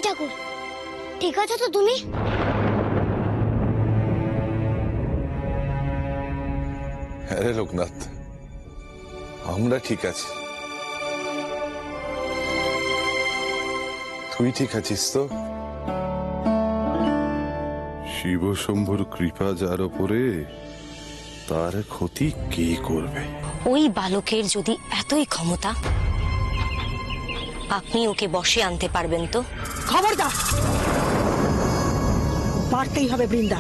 ঠাকুর, ঠিক আছো তো তুমি? হ্যাঁ রে লোকনাথ, আমরা ঠিক আছি। তুই ঠিক আছিস তো? শিব শম্ভুর কৃপা যার ওপরে, তার ক্ষতি কে করবে? ওই বালকের যদি এতই ক্ষমতা, আপনি ওকে বশে আনতে পারবেন তো? খবরদার, পারতেই হবে বৃন্দা।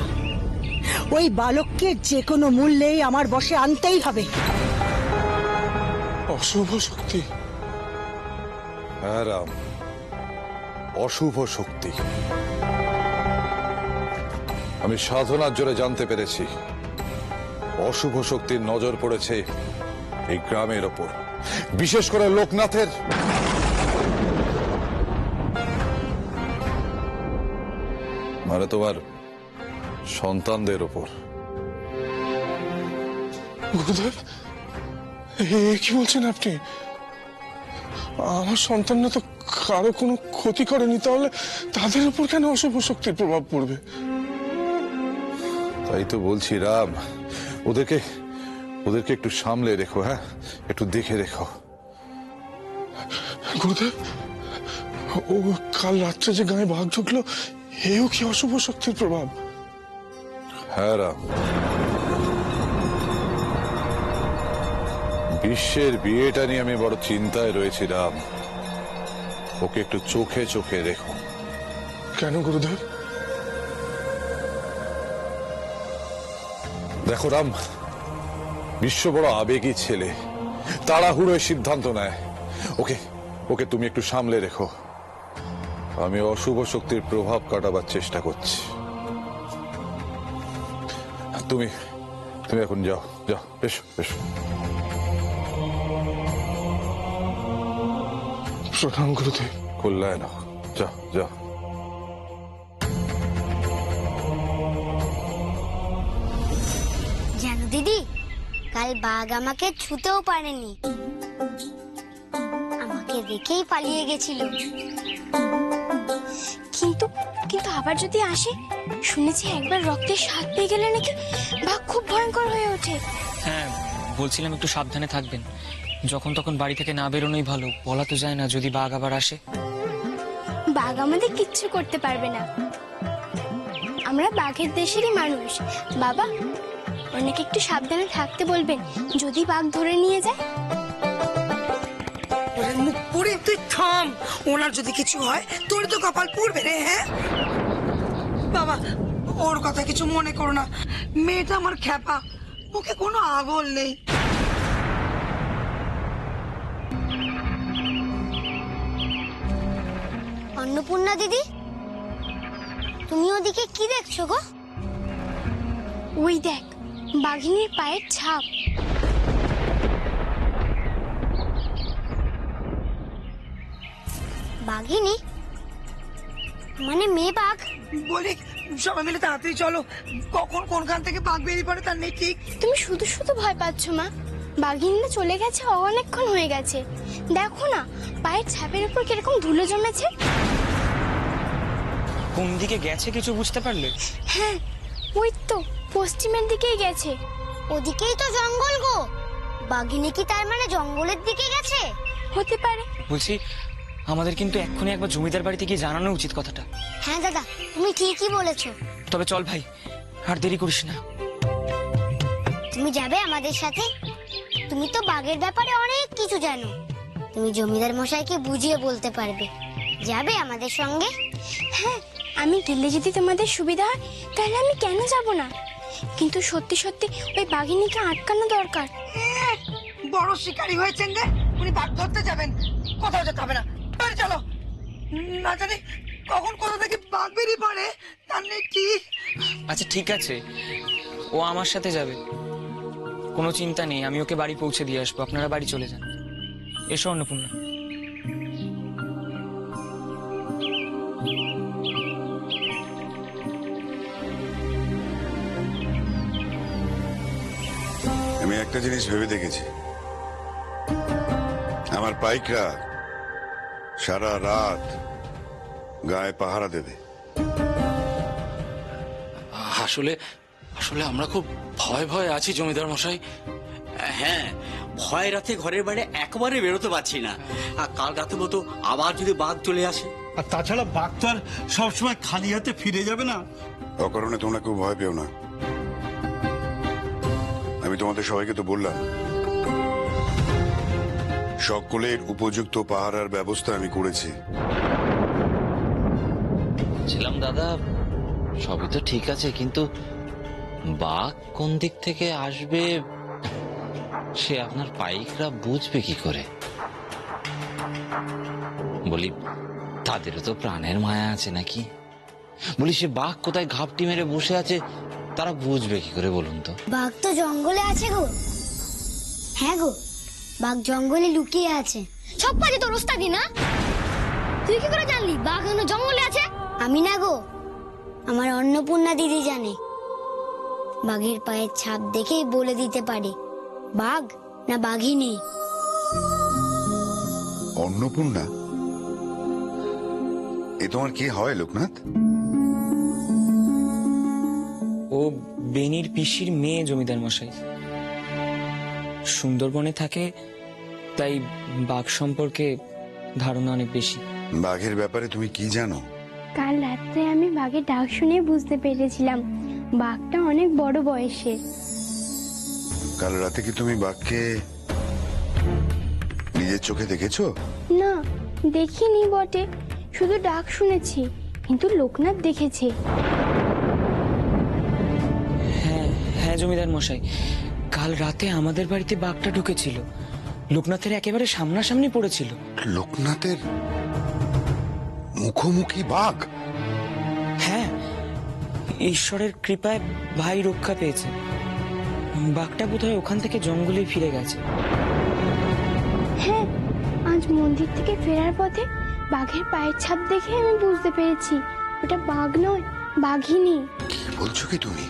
ওই বালককে যে কোনো মূল্যেই আমার বশে আনতেই হবে। অশুভ শক্তি? হ্যাঁ রাম, অশুভ শক্তি। আমি সাধনার জোরে জানতে পেরেছি অশুভ শক্তির নজর পড়েছে এই গ্রামের ওপর, বিশেষ করে লোকনাথের। মানে তোমার সন্তানদের ওপর। গুরুদেব, কি বলছেন আপনি? আমার সন্তানরা তো কারো কোনো ক্ষতি করেনি, তাহলে তাদের উপর কেন অশুভ শক্তির প্রভাব পড়বে? তাই তো বলছি রাম, ওদেরকে ওদেরকে একটু সামলে রেখো। হ্যাঁ, একটু দেখে রেখো। গুরুদেব, ও কাল রাত্রে যে গায়ে বাঘ ঢুকলো, এও কি অশুভ শক্তির প্রভাব? হ্যাঁ রাম, বিশ্বের বিয়েটা নিয়ে আমি বড় চিন্তায় রয়েছি রাম। ওকে একটু চোখে চোখে রেখো। কেন গুরুদেব? দেখো রাম, বিশ্ব বড় আবেগী ছেলে, তাড়াহুড়োয় সিদ্ধান্ত নেয়। ওকে ওকে তুমি একটু সামলে রেখো। আমি অশুভ শক্তির প্রভাব কাটাবার চেষ্টা করছি। তুমি তুমি এখন যাও, যাও, এসো এসো। প্রণাম গুরুদেব। কল্যাণ হোক। যাও যাও। জানো দিদি, কাল বাঘ আমাকে ছুতেও পারেনি, আমাকে দেখেই পালিয়ে গেছিল। কিন্তু কিন্তু আবার যদি আসে, শুনেছি একবার রক্তের স্বাদ পেয়ে গেলে নাকি বাঘ খুব ভয়ঙ্কর হয়ে ওঠে। হ্যাঁ, বলছিলাম একটু সাবধানে থাকবেন। যখন তখন বাড়ি থেকে না বেরোনোই ভালো, বলা তো যায় না যদি বাঘ আবার আসে। বাঘ আমাদের কিচ্ছু করতে পারবে না, আমরা বাঘের দেশেরই মানুষ। বাবা, অনেকে একটু সাবধানে থাকতে বলবেন, যদি বাঘ ধরে নিয়ে যায়। মুখ পুড়ে তুই থাম, ওনার যদি কিছু হয় তোর তো কপাল পুড়বে রে। হ্যাঁ বাবা, ওর কথা কিছু মনে করো না, মেয়েটা আমার খ্যাপা, মুখে কোনো আগল নেই। অন্নপূর্ণা দিদি, তুমি ওদিকে কি দেখছো গো? ওই দেখ, বাঘিনীর পায়ের ছাপ। বাঘিনী মানে মেয়ে বাঘ? বলি সবাই মিলে তাড়াতাড়ি চলো, কখন কোনখান থেকে বাঘ বেরিয়ে পড়ে তার নেই ঠিক। তুমি শুধু শুধু ভয় পাচ্ছ মা, বাঘিনীরা চলে গেছে অনেকক্ষণ হয়ে গেছে। দেখো না, পায়ের ছাপের উপর কিরকম ধুলো জমেছে। কোন দিকে গেছে কিছু বুঝতে পারলে? হ্যাঁ, ওই তো পশ্চিমের দিকেই গেছে। ওদিকেই তো জঙ্গল গো, বাঘিনী কি তার মানে জঙ্গলের দিকে গেছে? হতে পারে। বলছি, আমাদের কিন্তু এক্ষুনি একবার জমিদার বাড়িতে গিয়ে জানানো উচিত কথাটা। হ্যাঁ দাদা, তুমি ঠিকই বলেছো। তবে চল ভাই, আর দেরি করিস না। তুমি যাবে আমাদের সাথে? তুমি তো বাঘের ব্যাপারে অনেক কিছু জানো, তুমি জমিদার মশাইকে বুঝিয়ে বলতে পারবে। যাবে আমাদের সঙ্গে? হ্যাঁ, আমি গেলে যদি তোমাদের সুবিধা হয় তাহলে আমি কেন যাব না, কিন্তু সত্যি সত্যি ওই বাঘিনীকে আটকানো দরকার। বড় শিকারী হয়েছেন রে, উনি বাঘ ধরতে যাবেন, কোথাও যেতে হবে না, বাড়ি চলো। না জানি কখন কোথা থেকে বাঘ বেরিয়ে পড়ে তার নেই ঠিক। আচ্ছা ঠিক আছে, ও আমার সাথে যাবে, কোনো চিন্তা নেই। আমি ওকে বাড়ি পৌঁছে দিয়ে আসবো, আপনারা বাড়ি চলে যান। এসো অন্নপূর্ণা। আমি একটা জিনিস ভেবে দেখেছি, আমার পাইকরা সারা রাত গায়ে পাহারা দেবে। আসলে আসলে আমরা খুব ভয় ভয় আছি জমিদার মশাই। হ্যাঁ, ভয় রাতে ঘরের বাইরে একবারে বেরোতে পারছি না। আর কাল রাতে মতো আবার যদি বাঘ চলে আসে, আর তাছাড়া বাঘ তো আর সবসময় খালি হাতে ফিরে যাবে না। অকারণে তোমরা কেউ ভয় পেও না। আমি তোমাদের সবাইকে তো বললাম, সকলের উপযুক্ত পাহারার ব্যবস্থা আমি করেছি। ছিলাম দাদা, সবই তো ঠিক আছে, কিন্তু বাঘ কোন দিক থেকে আসবে সে আপনার পাইকরা বুঝবে কি করে? বলি, তাদেরও তো প্রাণের মায়া আছে নাকি? বলি, সে বাঘ কোথায় ঘাপটি মেরে বসে আছে তারা বুঝবে কি করে বলুন তো? বাঘ তো জঙ্গলে আছে গো। হ্যাঁ গো, বাঘ জঙ্গলে লুকিয়ে আছে। সব কাজে তোর ওস্তাদি না? তুই কি করে জানলি বাঘ জঙ্গলে আছে? আমি না গো, আমার অন্নপূর্ণা দিদি জানে। বাঘের পায়ের ছাপ দেখেই বলে দিতে পারে বাঘ না বাঘিনী। অন্নপূর্ণা? এ তোমার কি হয় লোকনাথ? ও বেনির পিসির মেয়ে জমিদার মশাই। সুন্দরবনে থাকে, তাই বাঘ সম্পর্কে ধারণা অনেক বেশি। বাঘের ব্যাপারে তুমি কি জানো? কাল রাত্রে আমি বাঘের ডাক শুনে বুঝতে পেরেছিলাম বাঘটা অনেক বড় বয়সের। কাল রাতে কি তুমি বাঘকে নিজের চোখে দেখেছো? না, দেখিনি বটে, শুধু ডাক শুনেছি, কিন্তু লোকনাথ দেখেছে। হ্যাঁ হ্যাঁ জমিদার মশাই, কাল রাতে আমাদের বাড়িতে বাঘটা ঢুকেছিল, লোকনাথের একেবারে সামনাসামনি পড়েছিল। লোকনাথের মুখোমুখি বাঘ? হ্যাঁ, ঈশ্বরের কৃপায় ভাই রক্ষা পেয়েছে। বাঘটা বোধহয় ওখান থেকে জঙ্গলে ফিরে গেছে। হ্যাঁ, আজ মন্দির থেকে ফেরার পথে বাঘের পায়ের ছাপ দেখে আমি বুঝতে পেরেছি ওটা বাঘ নয়, বাঘিনী। কি বলছো কি তুমি?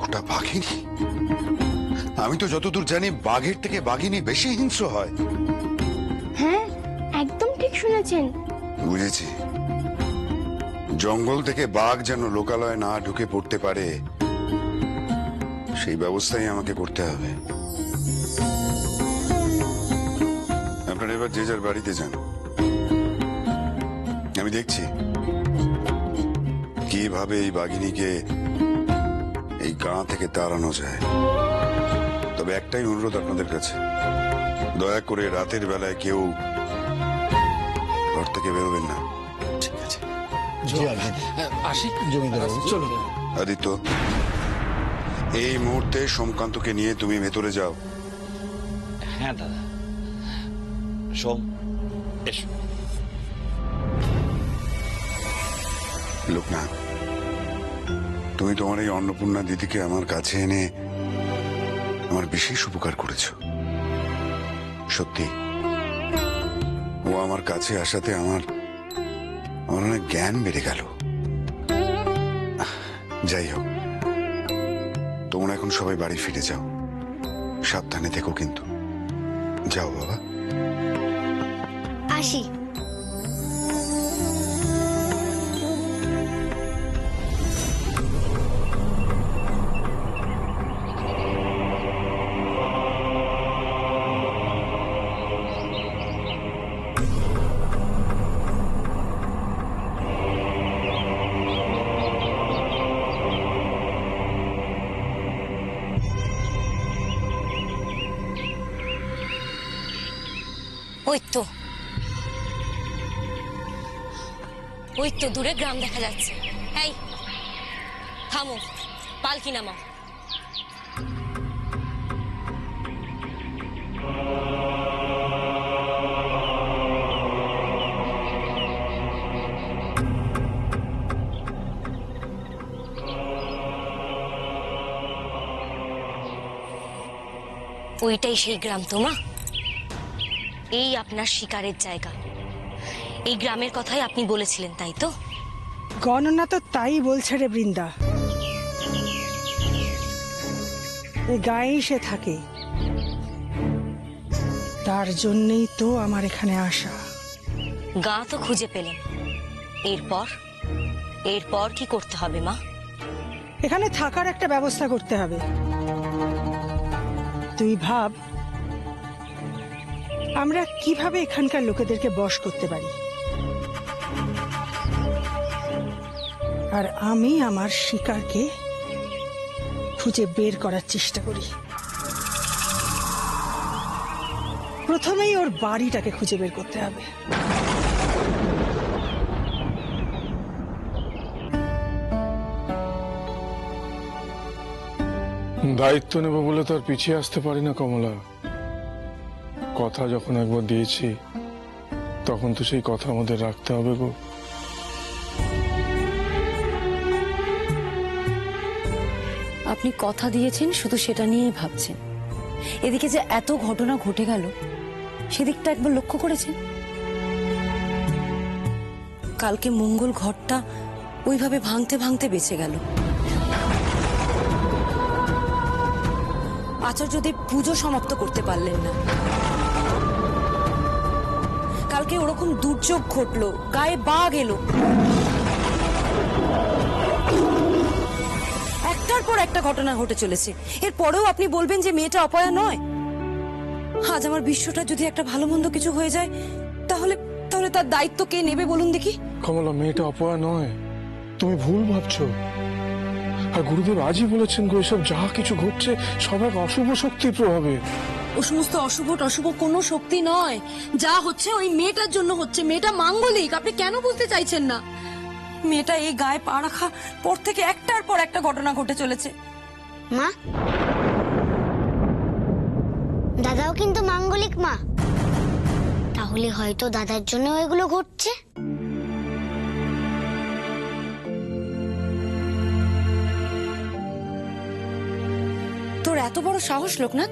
ওটা বাঘিনী? আমি তো যতদূর জানি বাঘের থেকে বাঘিনী বেশি হিংস্র হয়। হ্যাঁ, একদম ঠিক শুনেছেন। বুঝেছি, জঙ্গল থেকে বাঘ যেন লোকালয়ে না ঢুকে পড়তে পারে সেই ব্যবস্থাই আমাকে করতে হবে। আপনারা এবার যে যার বাড়িতে যান, আমি দেখছি কিভাবে এই বাঘিনীকে এই গাঁ থেকে তাড়ানো যায়। তবে একটাই অনুরোধ আপনাদের কাছে, দয়া করে রাতের বেলায় কেউ ঘর থেকে বেরোবেন না। ঠিক আছে, আসি জমিদার বাবু, চলুন। আদিত্য, এই মুহূর্তে সোমকান্তকে নিয়ে তুমি ভেতরে যাও। হ্যাঁ দাদা। সোম, এসো। লোকনাথ, তুমি তোমার এই অন্নপূর্ণা দিদিকে আমার কাছে এনে আমার বিশেষ উপকার করেছো। সত্যি, ও আমার কাছে আসাতে আমার অনেক জ্ঞান বেড়ে গেল। যাই হোক, তোমরা এখন সবাই বাড়ি ফিরে যাও, সাবধানে থেকো কিন্তু। যাও বাবা। আসি। ওই তো, ওই তো দূরে গ্রাম দেখা যাচ্ছে। এই থামো, পালকি নামাও। ওইটাই সেই গ্রাম তো মা? এই আপনার শিকারের জায়গা। এই গ্রামের কথাই আপনি বলেছিলেন, তাই তো? গণনা তো তাই বলছে রে বৃন্দা। এই গায়েই সে থাকে, তার জন্যই তো আমার এখানে আসা। গা তো খুঁজে পেলেন, এরপর এরপর কি করতে হবে মা? এখানে থাকার একটা ব্যবস্থা করতে হবে। তুই ভাব আমরা কিভাবে এখানকার লোকেদেরকে বশ করতে পারি, আর আমি আমার শিকারকে খুঁজে বের করার চেষ্টা করি। প্রথমেই ওর বাড়িটাকে খুঁজে বের করতে হবে। দায়িত্ব নেব বলে তো আর পিছিয়ে আসতে পারি না কমলা। কথা যখন একবার দিয়েছি তখন তো সেই কথা আমাদের রাখতে হবে গো। আপনি কথা দিয়েছেন, শুধু সেটা নিয়েই ভাবছেন। এদিকে যে এত ঘটনা ঘটে গেল সেদিকটা একবার লক্ষ্য করেছেন? কালকে মঙ্গল ঘরটা ওইভাবে ভাঙতে ভাঙতে বেঁচে গেল। আচার্যদেব পুজো সমাপ্ত করতে পারলেন না। কালকে ওরকম দুর্যোগ ঘটলো, গায়ে বাঘ এলো, একটার পর একটা ঘটনা ঘটে চলেছে। এরপরেও আপনি বলবেন যে মেয়েটা অপয়া নয়? আজ আমার বিশ্বটা যদি একটা ভালো মন্দ কিছু হয়ে যায় তাহলে তাহলে তার দায়িত্ব কে নেবে বলুন দেখি? কমলা, মেয়েটা অপয়া নয়, তুমি ভুল ভাবছো। আর গুরুদেব আজই বলেছেন গো, এসব যা কিছু ঘটছে সব এক অশুভ শক্তির প্রভাবে। ও সমস্ত অশুভ টশুভ কোনো শক্তি নয়, যা হচ্ছে ওই মেয়েটার জন্য হচ্ছে। মেয়েটা মাঙ্গলিক, আপনি কেন বুঝতে চাইছেন না? মেয়েটা এই গায়ে পা রাখা পর থেকে একটার পর একটা ঘটনা ঘটে চলেছে। মা, দাদাও কিন্তু মাঙ্গলিক মা, তাহলে হয়তো দাদার জন্য এগুলো ঘটছে। তোর এত বড় সাহস লোকনাথ,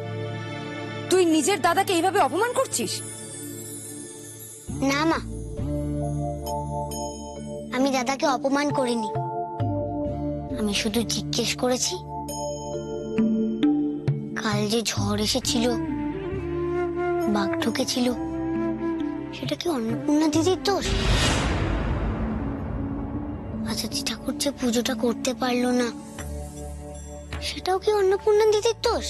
তুই নিজের দাদাকে এইভাবে অপমান করছিস? না মা, আমি দাদাকে অপমান করিনি। আমি শুধু জিজ্ঞেস করেছি কাল যে ঝড় এসেছিল, বাঘ ঢুকেছিল, সেটা কি অন্নপূর্ণা দিদির দোষ? আচার্য ঠাকুর যে পুজোটা করতে পারলো না, সেটাও কি অন্নপূর্ণা দিদির দোষ?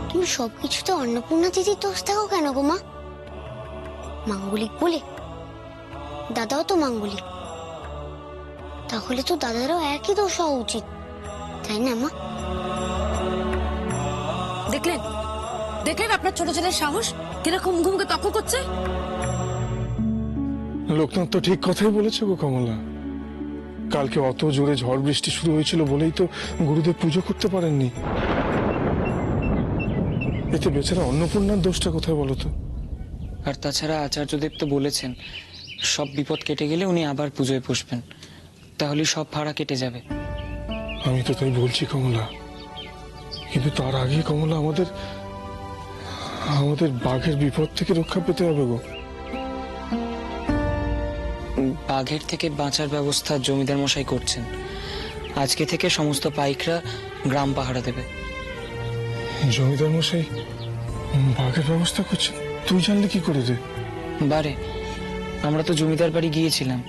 তুমি সবকিছুতে অন্নপূর্ণা দিদির দোষ দেখো কেন গো মা? মাঙ্গলিক বলে, দাদাও তো মাঙ্গলিক, তাহলে তো দাদারও একই দোষ হওয়া উচিত, তাই না মা? দেখলেন দেখলেন আপনার ছোট ছেলের সাহস কিরকম মুখে মুখে তর্ক করছে? লোকনাথ তো ঠিক কথাই বলেছে গো কমলা। কালকে অত জোরে ঝড় বৃষ্টি শুরু হয়েছিল বলেই তো গুরুদেব পুজো করতে পারেননি। এতে বেচারা অন্নপূর্ণার দোষটা কোথায় বলো তো? আর তাছাড়া আচার্যদেব তো বলেছেন সব বিপদ কেটে গেলে উনি আবার পুজোয় বসবেন, তাহলে সব ভাড়া কেটে যাবে। আমি তো তাই বলছি কমলা, কিন্তু তার আগে কমলা আমাদের বাঘের বিপদ থেকে রক্ষা পেতে হবে গো। বাঘের থেকে বাঁচার ব্যবস্থা জমিদার মশাই করছেন। আজকে থেকে সমস্ত পাইকরা গ্রাম পাহারা দেবে। জমিদার মশাই বাঘের ব্যবস্থা করছেন? তুই জানলি কি করে রে? বারে, আমরা তো জমিদার বাড়ি গিয়েছিলাম,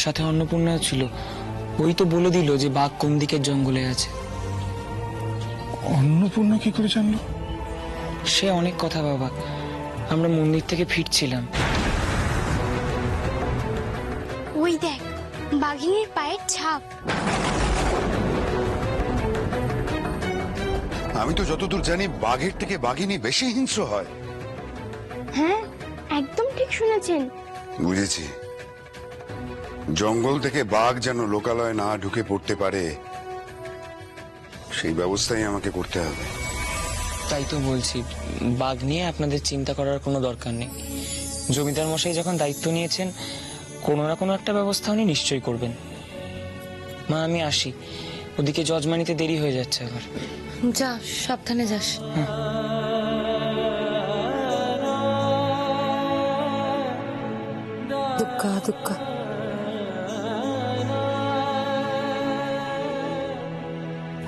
সাথে অন্নপূর্ণা ছিল। ওই তো বলে দিল যে বাঘ কোন দিকের জঙ্গলে আছে। অন্নপূর্ণা কি করে জানলো? সে অনেক কথা বাবা, আমরা মন্দির থেকে ফিরছিলাম। ওই দেখ, বাঘিনীর পায়ের ছাপ। আমি তো যতদূর জানি বাঘের থেকে বাঘিনী বেশি হিংস্র হয়। হ্যাঁ, একদম ঠিক শুনেছেন। বুঝেছি, জঙ্গল থেকে বাঘ যেন লোকালয়ে না ঢুকে পড়তে পারে সেই ব্যবস্থাই আমাকে করতে হবে। তাই তো বলছি, বাঘ নিয়ে আপনাদের চিন্তা করার কোনো দরকার নেই। জমিদার মশাই যখন দায়িত্ব নিয়েছেন, কোনো না কোনো একটা ব্যবস্থা উনি নিশ্চয়ই করবেন। মা, আমি আসি, ওদিকে জজমানিতে দেরি হয়ে যাচ্ছে আবার। যা, সাবধানে যাস। দুঃখা দুঃখা।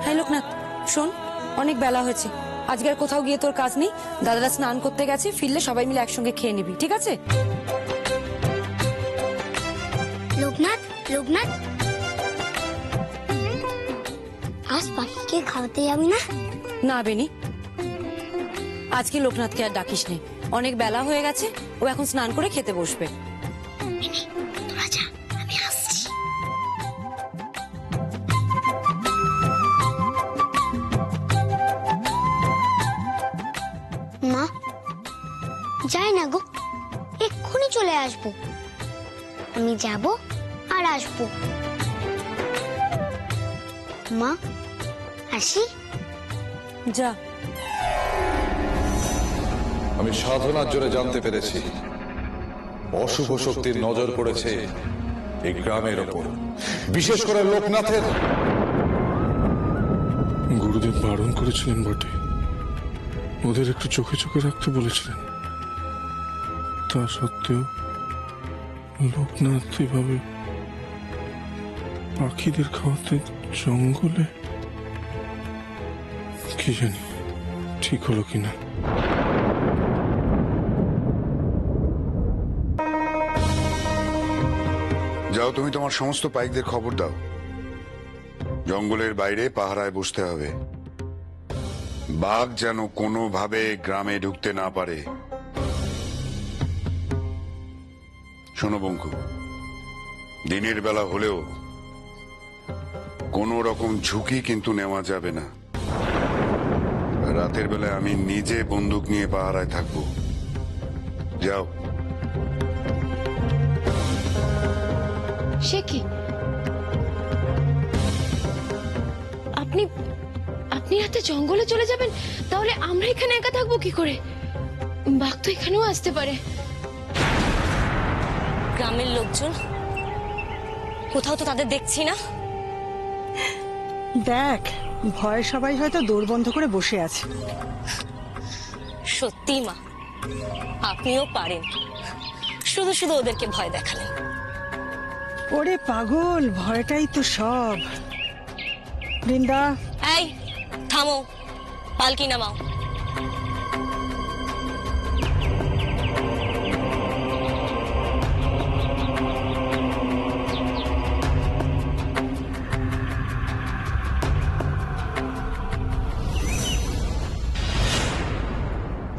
হ্যাঁ লোকনাথ, শোন, অনেক বেলা হয়েছে, আজকে আর কোথাও গিয়ে তোর কাজ নেই, দাদারা স্নান করতে গেছে, ফিরলে সবাই মিলে একসঙ্গে খেয়ে নিবি, ঠিক আছে? লোকনাথ, লোকনাথ, আজ পাখিকে খাওয়াতে যাবি না? না বেনি, আজকে লোকনাথকে আর ডাকিস নে, অনেক বেলা হয়ে গেছে, ও এখন স্নান করে খেতে বসবে। তোরা যা, আমি আসছি। মা, যাই না গো, এক্ষুনি চলে আসবো। আমি যাব আর আসবো। মা, আসি? যা। আমি সাধনার জোরে জানতে পেরেছি অশুভ শক্তির নজর পড়েছে এই গ্রামের ওপর, বিশেষ করে লোকনাথের। গুরুদেব বারণ করেছিলেন বটে, ওদের একটু চোখে চোখে রাখতে বলেছিলেন। তা সত্ত্বেও লোকনাথ এভাবে পাখিদের খাওয়াতে জঙ্গলে, কি জানি ঠিক হলো কিনা। যাও, তুমি তোমার সমস্ত পাইকদের খবর দাও, জঙ্গলের বাইরে পাহারায় বসতে হবে। বাঘ যেন কোনোভাবে গ্রামে ঢুকতে না পারে। শোনো বঙ্কু, দিনের বেলা হলেও কোনো রকম ঝুঁকি কিন্তু নেওয়া যাবে না। রাতের বেলায় আমি নিজে বন্দুক নিয়ে পাহারায় থাকবো। যাও। সে কি, আপনি আপনি রাতে জঙ্গলে চলে যাবেন? তাহলে আমরা এখানে একা থাকবো কি করে? বাঘ তো এখানেও আসতে পারে। গ্রামের লোকজন কোথাও তো তাদের দেখছি না। দেখ, ভয় সবাই হয়তো দৌড় বন্ধ করে বসে আছে। সত্যি মা, আপনিও পারেন, শুধু শুধু ওদেরকে ভয় দেখালেন। ওরে পাগল, ভয়টাই তো সব। বৃন্দা, এই থামো, পালকি নামাও।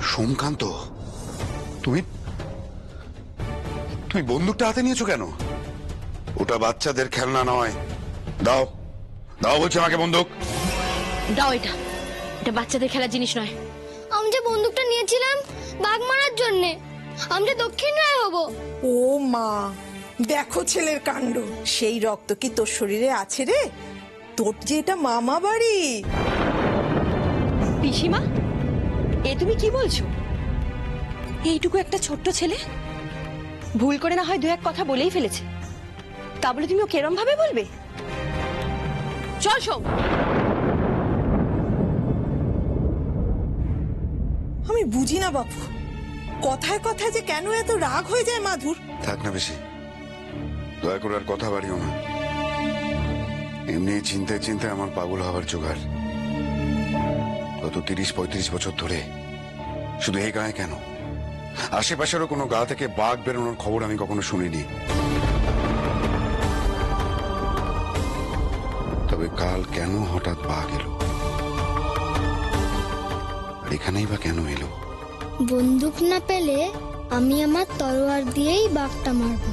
সোমকান্ত, তুমি তুমি বন্দুকটা হাতে নিয়েছো কেন? ওটা বাচ্চাদের খেলনা নয়। দাও, দাও বলছি আমাকে বন্দুক। দাও, এটা এটা বাচ্চাদের খেলার জিনিস নয়। আমি যে বন্দুকটা নিয়েছিলাম বাঘ মারার জন্যে, আমি যে দক্ষিণ রায় হব। ও মা, দেখো ছেলের কাণ্ড। সেই রক্ত কি তোর শরীরে আছে রে? তোর যে এটা মামা বাড়ি। পিসিমা, এ তুমি কি বলছো? এইটুকু একটা ছোট্ট ছেলে ভুল করে না হয় দু এক কথা বলেই ফেলেছে, তা বলে তুমি ও কেরম ভাবে বলবে? চল শোন। আমি বুঝি না বাপু, কথায় কথায় যে কেন এত রাগ হয়ে যায় মাধুর। থাক না বেশি, দয়া করে আর কথা বাড়িও না। এমনি চিন্তায় চিন্তায় আমার পাগল হওয়ার জোগাড়। গত 30-35 বছর ধরে শুধু এই গায়ে কেন, আশেপাশেরও কোনো গা থেকে বাঘ বেরোনোর খবর আমি কখনো শুনিনি। তবে কাল কেন হঠাৎ বাঘ এলো, আর এখানেই বা কেন এলো? বন্দুক না পেলে আমি আমার তরোয়ার দিয়েই বাঘটা মারবো।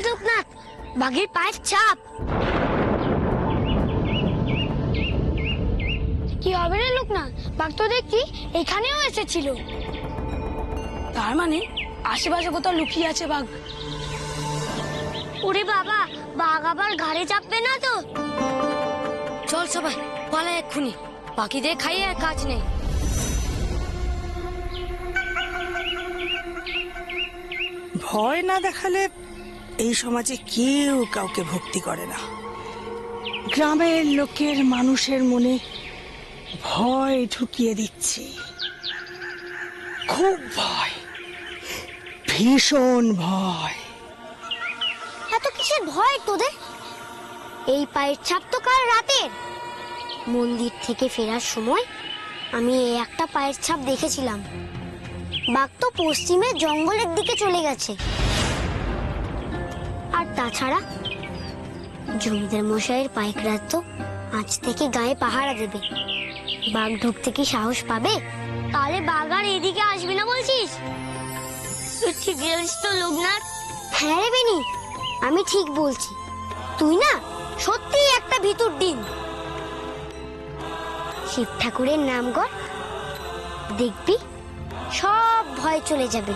লোকনাথ, বাঘের পায়ের ছাপ। কি হবে রে লোকনাথ, বাঘ তো দেখছি এখানেও এসেছিল। তার মানে আশেপাশে কোথাও লুকিয়ে আছে বাঘ। ওরে বাবা, বাঘ আবার ঘাড়ে চাপবে না তো? চল সবাই পালা এক্ষুনি, পাখিদের খাইয়ে আর কাজ নেই। ভয় না দেখালে এই সমাজে কেউ কাউকে ভক্তি করে না। গ্রামের লোকের মানুষের মনে ভয় ঢুকিয়ে দিচ্ছি, খুব ভয়, ভীষণ ভয়। এত কিসের ভয় তোদের? এই পায়ের ছাপ তো কাল রাতের। মন্দির থেকে ফেরার সময় আমি এই একটা পায়ের ছাপ দেখেছিলাম। বাঘ তো পশ্চিমে জঙ্গলের দিকে চলে গেছে। আর তাছাড়া জমিদার মশাইয়ের পাইকরা তো আজ থেকে গায়ে পাহারা দেবে। বাঘ ঢুকতে কি সাহস পাবে? তাহলে বাঘ আর এদিকে আসবে না বলছিস? তুই ঠিক বলছিস তো লোকনাথ? হ্যাঁ রে বেনি, আমি ঠিক বলছি। তুই না সত্যি একটা ভিতুর ডিম। শিব ঠাকুরের নাম কর, দেখবি সব ভয় চলে যাবে।